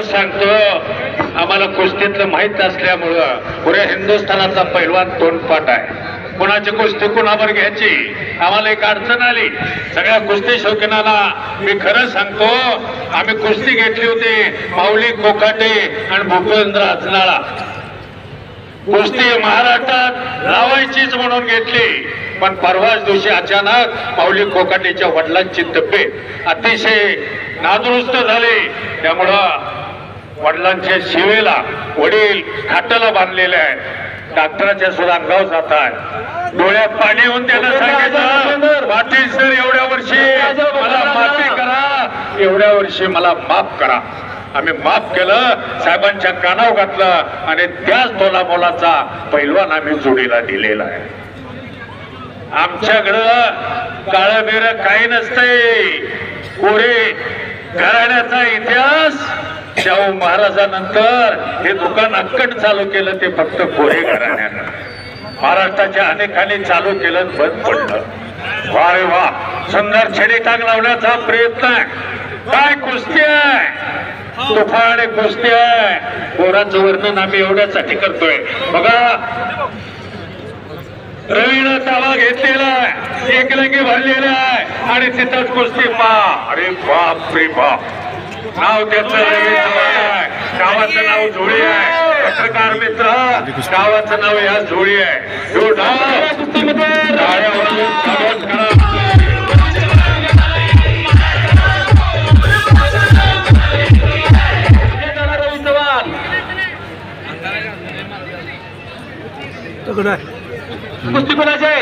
सांगतो आम्हाला कुस्तीतलं माहित असल्यामुळं पुऱ्या हिंदुस्थानाचा पैलवान तोंडपाठ आहे। कोणाची कुस्ती कोणावर घ्यायची आम्हाला एक अडचण आली। सगळ्या कुस्ती शौकीनाला मी खरं सांगतो, आम्ही कुस्ती घेतली होती माऊली कोकाटे आणि भूपेंद्र अजनाळा। कुस्ती महाराष्ट्रात लावायचीच म्हणून घेतली, पण परवाच दिवशी अचानक माऊली कोकाटेच्या वडिलांची तब्येत अतिशय नादुरुस्त झाली। त्यामुळं वडिलांच्या शिवेला वडील खाटाला बांधलेले आहेत। डॉक्टरांच्या सुद्धा अंगावर जात आहे, डोळ्यात पाणी येऊन त्याला सांगितलं, पाटील सर एवढ्या वर्षी मला माफी करा, एवढ्या वर्षी मला माफ करा। आम्ही माफ केलं, साहेबांच्या कानावर घातलं आणि त्याच तोलामोलाचा पैलवान आम्ही जोडीला दिलेला आहे। आमच्याकडं काळं बेर काही नसतंय। कोरे घराण्याचा इतिहास, शाहू महाराजांनंतर हे दुकान अक्कड चालू केलं ते फक्त कोरे घराण्यानं। महाराष्ट्राच्या अनेकांनी चालू केलं, बंद पडलं। वा रे वा, सुंदर छडी टांग लावण्याचा प्रयत्न आहे। काय कुस्ती आहे, तुफान कुस्ती आहे। पोरांचं वर्णन आम्ही एवढ्यासाठी करतोय। बघा, रवीनं ताबा घेतलेला आहे, एकलंगी भरलेला आहे आणि तिथंच कुस्ती पहा। अरे बाप रे बाप, नाव त्याचं रवी चव्हाण आहे, गावाचं नाव झोळी आहे। पत्रकार मित्र, गावाचं नाव या झोळी आहे। तो डाव टाळ्यावरून स्वागत करा। कुस्ती कोणाची आहे?